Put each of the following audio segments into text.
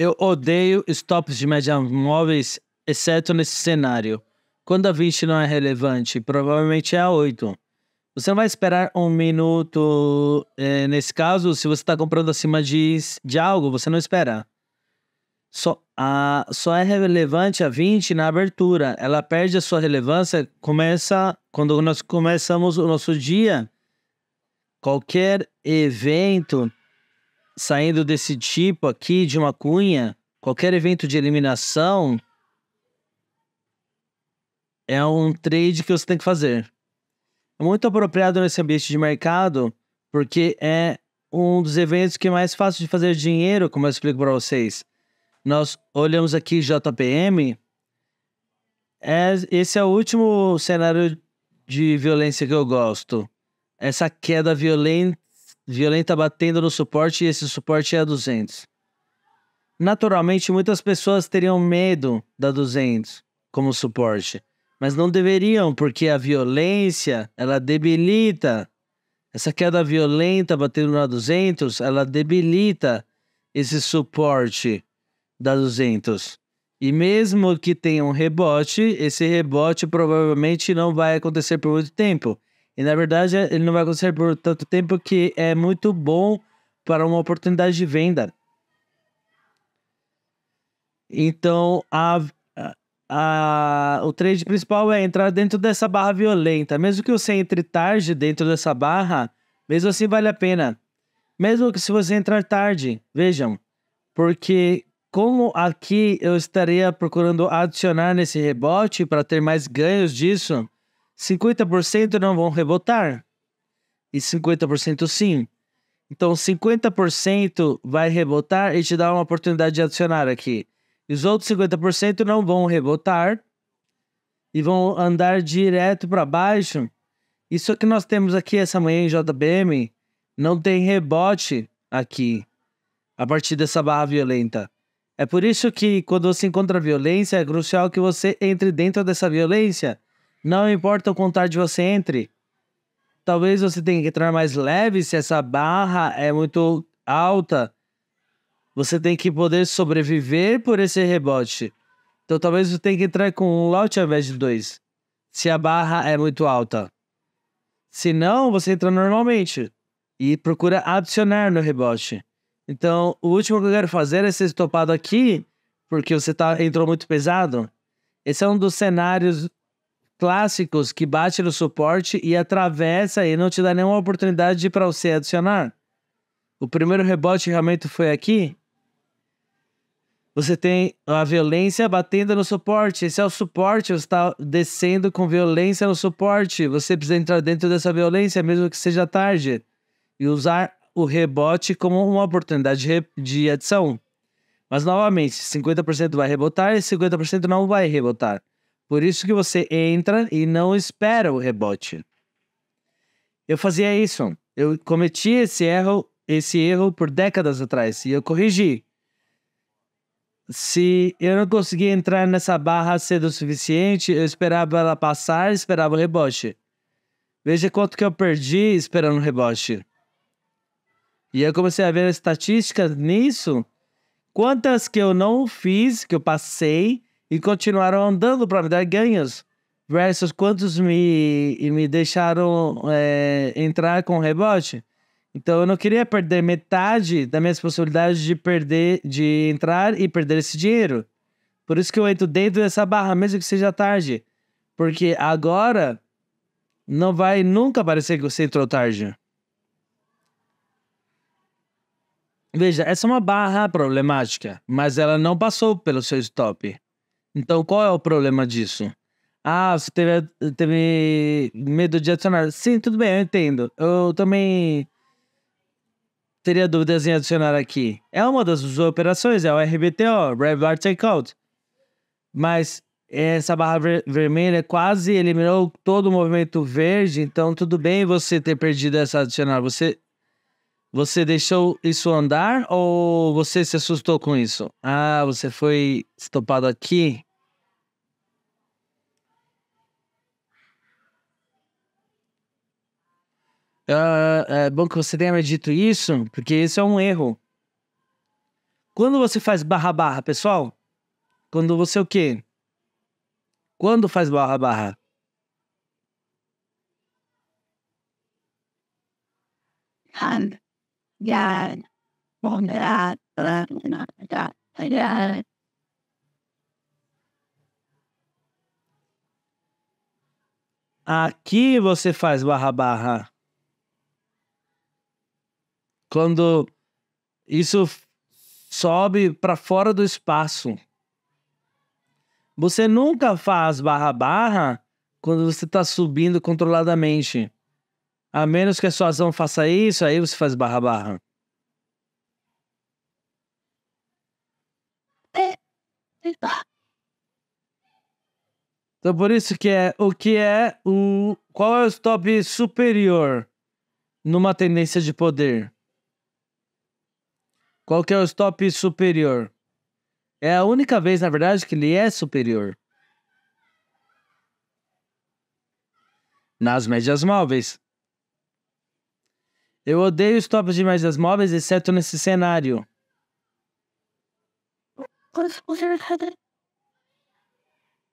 Eu odeio stops de média móveis, exceto nesse cenário. Quando a 20 não é relevante, provavelmente é a 8. Você não vai esperar um minuto. Nesse caso, se você está comprando acima de algo, você não espera. Só é relevante a 20 na abertura. Ela perde a sua relevância quando nós começamos o nosso dia. Qualquer evento saindo desse tipo aqui, de uma cunha, qualquer evento de eliminação, é um trade que você tem que fazer. É muito apropriado nesse ambiente de mercado, porque é um dos eventos que é mais fácil de fazer dinheiro, como eu explico para vocês. Nós olhamos aqui JPM, esse é o último cenário de violência que eu gosto. Essa queda violenta batendo no suporte, e esse suporte é a 200. Naturalmente, muitas pessoas teriam medo da 200 como suporte, mas não deveriam, porque a violência, ela debilita. Essa queda violenta batendo na 200, ela debilita esse suporte da 200. E mesmo que tenha um rebote, esse rebote provavelmente não vai acontecer por muito tempo. E na verdade, ele não vai acontecer por tanto tempo que é muito bom para uma oportunidade de venda. Então, o trade principal é entrar dentro dessa barra violenta. Mesmo que você entre tarde dentro dessa barra, mesmo assim vale a pena. Mesmo que se você entrar tarde, vejam. Porque como aqui eu estaria procurando adicionar nesse rebote para ter mais ganhos disso, 50% não vão rebotar. E 50% sim. Então 50% vai rebotar e te dá uma oportunidade de adicionar aqui. E os outros 50% não vão rebotar e vão andar direto para baixo. Isso que nós temos aqui essa manhã em JBM, não tem rebote aqui, a partir dessa barra violenta. É por isso que quando você encontra violência, é crucial que você entre dentro dessa violência. Não importa o quanto tarde você entre. Talvez você tenha que entrar mais leve se essa barra é muito alta. Você tem que poder sobreviver por esse rebote. Então talvez você tenha que entrar com um lote ao invés de 2. Se a barra é muito alta. Se não, você entra normalmente. E procura adicionar no rebote. Então, o último que eu quero fazer é ser estopado aqui. Porque você entrou muito pesado. Esse é um dos cenários clássicos que bate no suporte e atravessa e não te dá nenhuma oportunidade para você adicionar. O primeiro rebote realmente foi aqui. Você tem a violência batendo no suporte. Esse é o suporte. Você está descendo com violência no suporte. Você precisa entrar dentro dessa violência, mesmo que seja tarde. E usar o rebote como uma oportunidade de adição. Mas, novamente, 50% vai rebotar e 50% não vai rebotar. Por isso que você entra e não espera o rebote. Eu fazia isso. Eu cometi esse erro por décadas atrás. E eu corrigi. Se eu não conseguia entrar nessa barra cedo o suficiente, eu esperava ela passar e esperava o rebote. Veja quanto que eu perdi esperando o rebote. E eu comecei a ver estatísticas nisso. Quantas que eu não fiz, que eu passei e continuaram andando para me dar ganhos. Versus quantos me deixaram entrar com rebote. Então eu não queria perder metade das minhas possibilidades de entrar e perder esse dinheiro. Por isso que eu entro dentro dessa barra, mesmo que seja tarde. Porque agora não vai nunca parecer que você entrou tarde. Veja, essa é uma barra problemática, mas ela não passou pelo seu stop. Então qual é o problema disso? Ah, você teve medo de adicionar. Sim, tudo bem, eu entendo. Eu também teria dúvidas em adicionar aqui. É uma das suas operações, é o RBTO, Regular Takeout. Mas essa barra vermelha quase eliminou todo o movimento verde, então tudo bem você ter perdido essa adicional. Você deixou isso andar ou você se assustou com isso? Ah, você foi estopado aqui? É bom que você tenha me dito isso, porque isso é um erro. Quando você faz barra barra, pessoal? Quando você o quê? Quando faz barra barra? Aqui você faz barra barra. Quando isso sobe para fora do espaço. Você nunca faz barra barra quando você está subindo controladamente. A menos que a sua ação faça isso, aí você faz barra barra. Então por isso que qual é o stop superior numa tendência de poder? Qual que é o stop superior? É a única vez, na verdade, que ele é superior. Nas médias móveis. Eu odeio stops de médias móveis, exceto nesse cenário.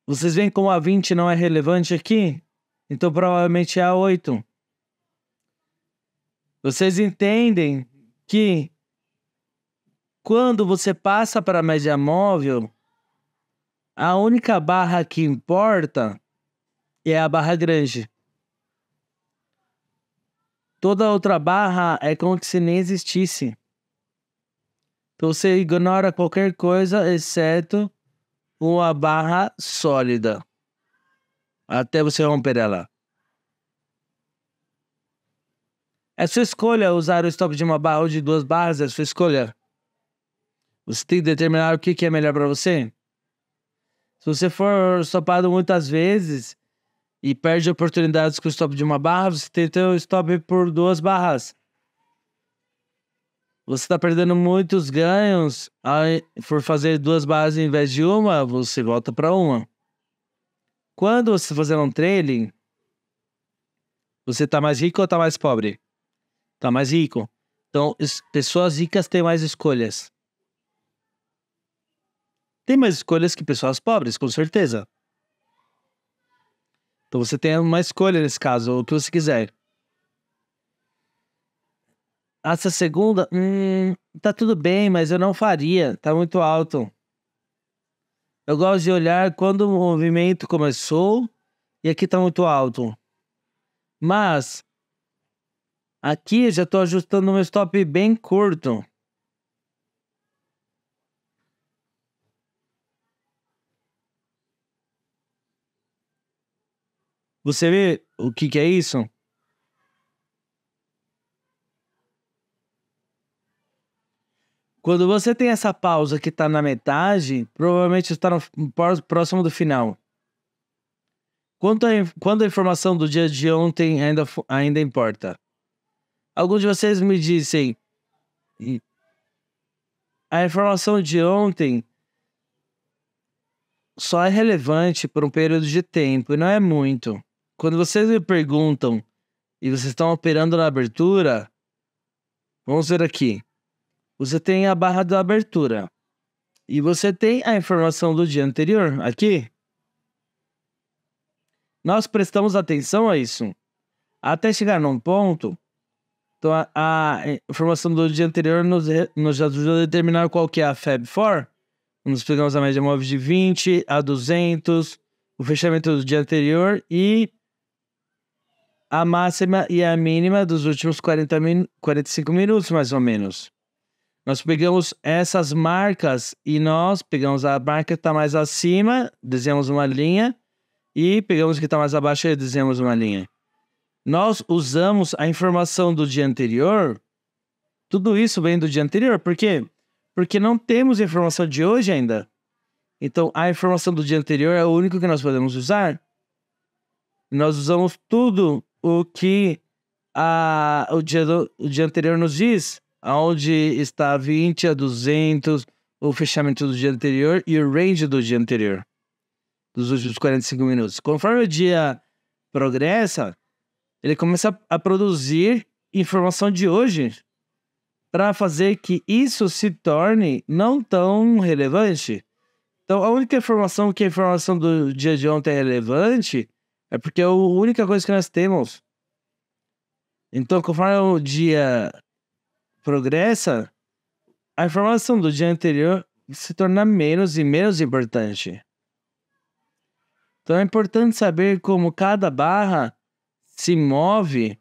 Vocês veem como a 20 não é relevante aqui? Então provavelmente é a 8. Vocês entendem que quando você passa para a média móvel, a única barra que importa é a barra grande. Toda outra barra é como se nem existisse. Então você ignora qualquer coisa exceto uma barra sólida. Até você romper ela. É sua escolha usar o stop de uma barra ou de 2 barras, é sua escolha. Você tem que determinar o que é melhor para você. Se você for stopado muitas vezes e perde oportunidades com o stop de uma barra, você tem que ter o stop por 2 barras. Você está perdendo muitos ganhos por fazer 2 barras em vez de uma, você volta para uma. Quando você fazer um trailing, você está mais rico ou está mais pobre? Está mais rico. Então, pessoas ricas têm mais escolhas. Tem mais escolhas que pessoas pobres, com certeza. Então você tem uma escolha nesse caso, o que você quiser. Essa segunda, tá tudo bem, mas eu não faria, tá muito alto. Eu gosto de olhar quando o movimento começou e aqui tá muito alto. Mas aqui eu já tô ajustando meu stop bem curto. Você vê o que é isso? Quando você tem essa pausa que tá na metade, provavelmente está próximo do final. Quando a informação do dia de ontem ainda importa. Alguns de vocês me dizem, a informação de ontem só é relevante por um período de tempo, e não é muito. Quando vocês me perguntam e vocês estão operando na abertura, vamos ver aqui. Você tem a barra da abertura. E você tem a informação do dia anterior aqui. Nós prestamos atenção a isso. Até chegar num ponto, então a informação do dia anterior nos ajuda a determinar qual que é a Fab4. Nós pegamos a média móvel de 20 a 200, o fechamento do dia anterior e a máxima e a mínima dos últimos 45 minutos, mais ou menos. Nós pegamos essas marcas e nós pegamos a marca que está mais acima, desenhamos uma linha, e pegamos o que está mais abaixo e desenhamos uma linha. Nós usamos a informação do dia anterior, tudo isso vem do dia anterior, por quê? Porque não temos informação de hoje ainda. Então, a informação do dia anterior é o único que nós podemos usar. Nós usamos tudo o que o dia anterior nos diz, onde está 20 a 200, o fechamento do dia anterior e o range do dia anterior, dos últimos 45 minutos. Conforme o dia progressa, ele começa a produzir informação de hoje. para fazer que isso se torne não tão relevante. Então, a única informação que a informação do dia de ontem é relevante é porque é a única coisa que nós temos. Então, conforme o dia progressa, a informação do dia anterior se torna menos e menos importante. Então, é importante saber como cada barra se move.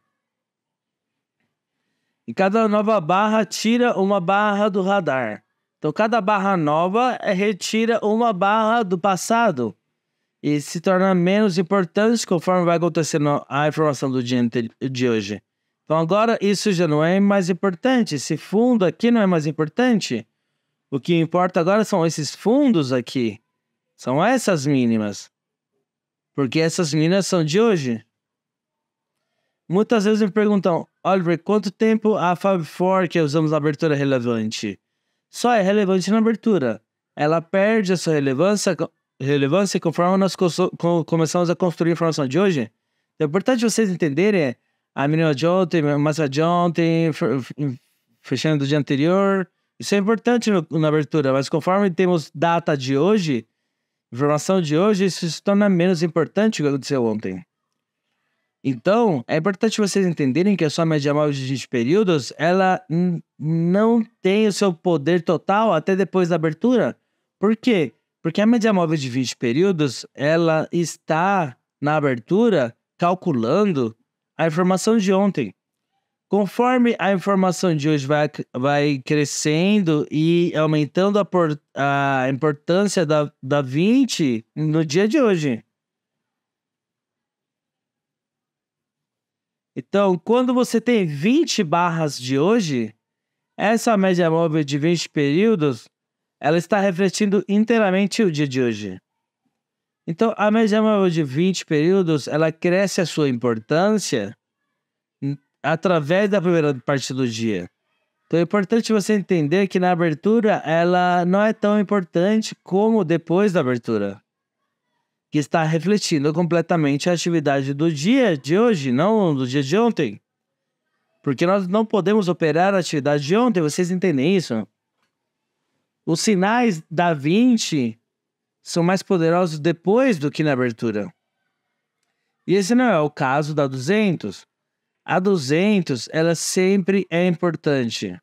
E cada nova barra tira uma barra do radar. Então, cada barra nova retira uma barra do passado. E se torna menos importante conforme vai acontecendo a informação do dia de hoje. Então, agora isso já não é mais importante. Esse fundo aqui não é mais importante. O que importa agora são esses fundos aqui. São essas mínimas. Porque essas mínimas são de hoje. Muitas vezes me perguntam, Oliver, quanto tempo a Fab4 que usamos na abertura é relevante? Só é relevante na abertura. Ela perde a sua relevância conforme nós começamos a construir a informação de hoje. É importante vocês entenderem a mínima de ontem, a máxima de ontem, fechando do dia anterior. Isso é importante na abertura, mas conforme temos data de hoje, informação de hoje, isso se torna menos importante do que aconteceu ontem. Então, é importante vocês entenderem que a sua média móvel de 20 períodos, ela não tem o seu poder total até depois da abertura. Por quê? Porque a média móvel de 20 períodos, ela está na abertura calculando a informação de ontem. Conforme a informação de hoje vai crescendo e aumentando a importância da 20 no dia de hoje. Então, quando você tem 20 barras de hoje, essa média móvel de 20 períodos, ela está refletindo inteiramente o dia de hoje. Então, a média móvel de 20 períodos, ela cresce a sua importância através da primeira parte do dia. Então, é importante você entender que na abertura, ela não é tão importante como depois da abertura, que está refletindo completamente a atividade do dia de hoje, não do dia de ontem. Porque nós não podemos operar a atividade de ontem, vocês entendem isso? Os sinais da 20 são mais poderosos depois do que na abertura. E esse não é o caso da 200. A 200, ela sempre é importante.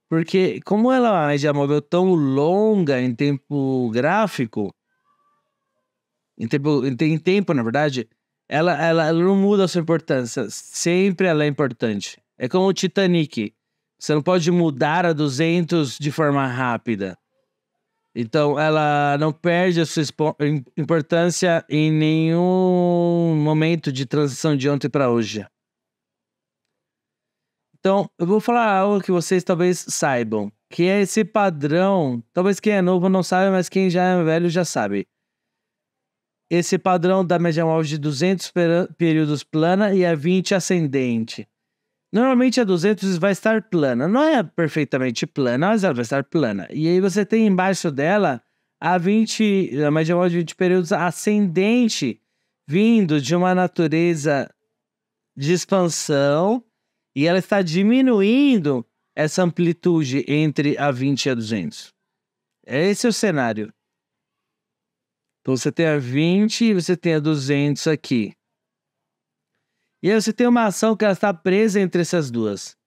Porque como ela é uma média móvel tão longa em tempo gráfico, em tempo, na verdade, ela não muda a sua importância. Sempre ela é importante. É como o Titanic. Você não pode mudar a 200 de forma rápida. Então, ela não perde a sua importância em nenhum momento de transição de ontem para hoje. Então, eu vou falar algo que vocês talvez saibam, que é esse padrão. Talvez quem é novo não saiba, mas quem já é velho já sabe. Esse padrão da média móvel de 200 períodos plana e a 20 ascendente. Normalmente a 200 vai estar plana. Não é perfeitamente plana, mas ela vai estar plana. E aí você tem embaixo dela a média móvel de 20 períodos ascendente, vindo de uma natureza de expansão, e ela está diminuindo essa amplitude entre a 20 e a 200. Esse é o cenário. Então você tem a 20 e você tem a 200 aqui. E aí você tem uma ação que ela está presa entre essas duas.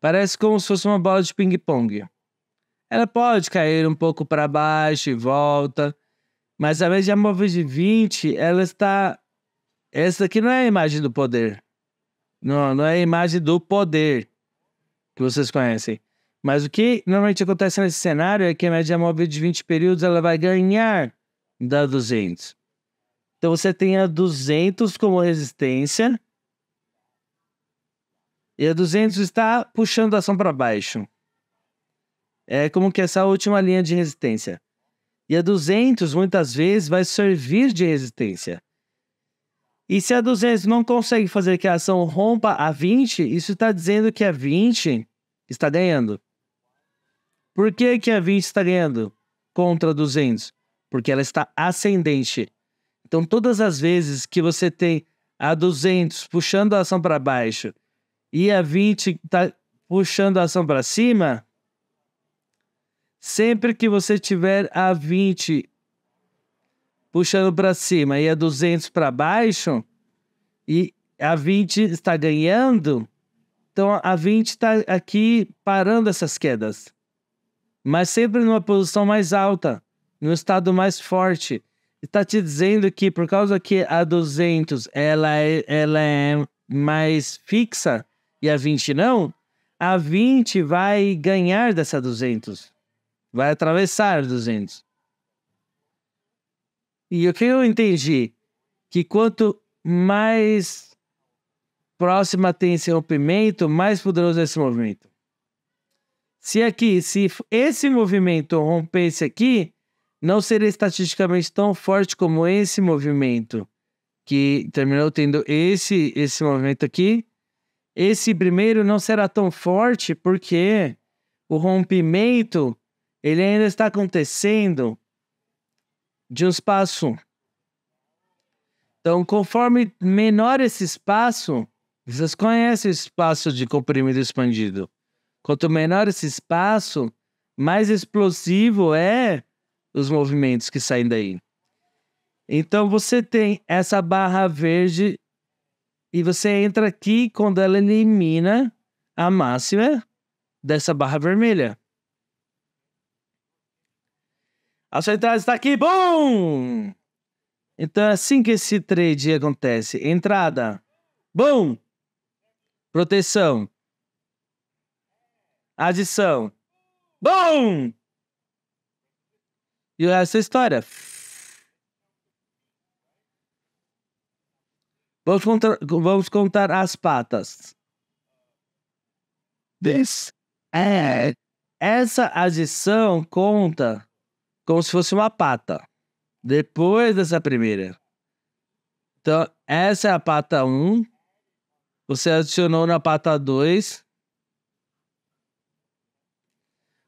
Parece como se fosse uma bola de ping-pong. Ela pode cair um pouco para baixo e volta. Mas a média móvel de 20, ela está... Essa aqui não é a imagem do poder. Não é a imagem do poder que vocês conhecem. Mas o que normalmente acontece nesse cenário é que a média móvel de 20 períodos ela vai ganhar da 200. Então você tem a 200 como resistência e a 200 está puxando a ação para baixo. É como que essa última linha de resistência. E a 200 muitas vezes vai servir de resistência. E se a 200 não consegue fazer que a ação rompa a 20, isso está dizendo que a 20 está ganhando. Por que que a 20 está ganhando contra a 200? Porque ela está ascendente. Então, todas as vezes que você tem a 200 puxando a ação para baixo e a 20 está puxando a ação para cima, sempre que você tiver a 20 puxando para cima e a 200 para baixo, e a 20 está ganhando, então a 20 está aqui parando essas quedas. Mas sempre numa posição mais alta, num estado mais forte. Está te dizendo que por causa que a 200 ela é mais fixa e a 20 não, a 20 vai ganhar dessa 200. Vai atravessar 200. E o que eu entendi? Que quanto mais próxima tem esse rompimento, mais poderoso é esse movimento. Se esse movimento rompesse aqui, não seria estatisticamente tão forte como esse movimento, que terminou tendo esse movimento aqui. Esse primeiro não será tão forte porque o rompimento ele ainda está acontecendo de um espaço. Então, conforme menor esse espaço, vocês conhecem o espaço de comprimido e expandido. Quanto menor esse espaço, mais explosivo é os movimentos que saem daí. Então você tem essa barra verde e você entra aqui quando ela elimina a máxima dessa barra vermelha. A sua entrada está aqui, bum! Então é assim que esse trade acontece. Entrada, bum! Proteção. Adição. Bum! E essa história. Vamos contar as patas. Essa adição conta como se fosse uma pata. Depois dessa primeira. Então, essa é a pata 1. Você adicionou na pata 2.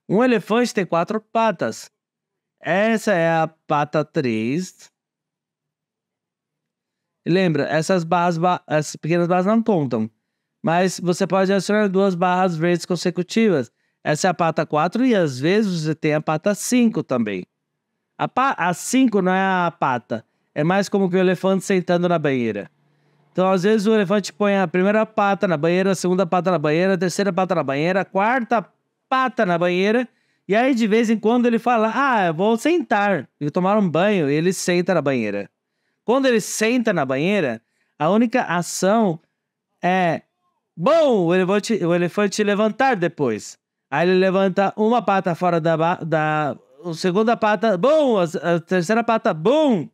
Um elefante tem 4 patas. Essa é a pata 3. Lembra, essas pequenas barras não contam. Mas você pode adicionar 2 barras verdes consecutivas. Essa é a pata 4 e às vezes você tem a pata 5 também. A 5 não é a pata. É mais como que o elefante sentando na banheira. Então, às vezes o elefante põe a primeira pata na banheira, a segunda pata na banheira, a terceira pata na banheira, a quarta pata na banheira. E aí, de vez em quando, ele fala, eu vou sentar. E tomar um banho, e ele senta na banheira. Quando ele senta na banheira, a única ação é... Bom, o elefante levantar depois. Aí ele levanta uma pata fora a segunda pata, bom, a terceira pata, bom.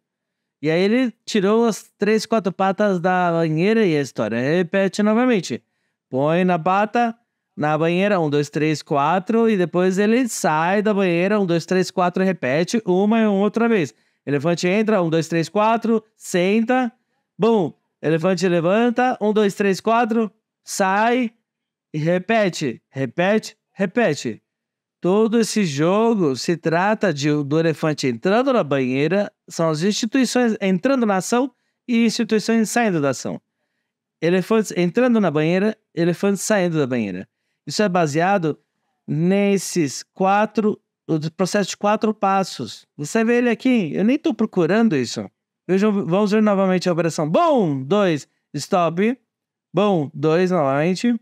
E aí ele tirou as 3, 4 patas da banheira e a história repete novamente. Põe na pata, na banheira, 1, 2, 3, 4, e depois ele sai da banheira, 1, 2, 3, 4, repete uma e outra vez. Elefante entra, 1, 2, 3, 4, senta, bum. Elefante levanta, 1, 2, 3, 4, sai e repete, repete, repete. Todo esse jogo se trata do elefante entrando na banheira, são as instituições entrando na ação e instituições saindo da ação. Elefantes entrando na banheira, elefantes saindo da banheira. Isso é baseado nesses o processo de 4 passos. Você vê ele aqui, eu nem estou procurando isso. Vamos ver novamente a operação. Bom, 2, stop. Bom, 2 novamente.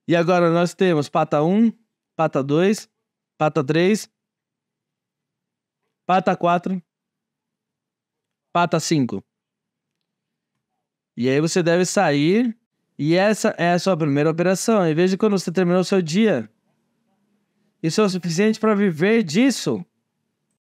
E agora nós temos pata 1, pata 2, pata 3, pata 4, pata 5. E aí você deve sair, e essa é a sua primeira operação. E veja quando você terminou o seu dia. Isso é o suficiente para viver disso.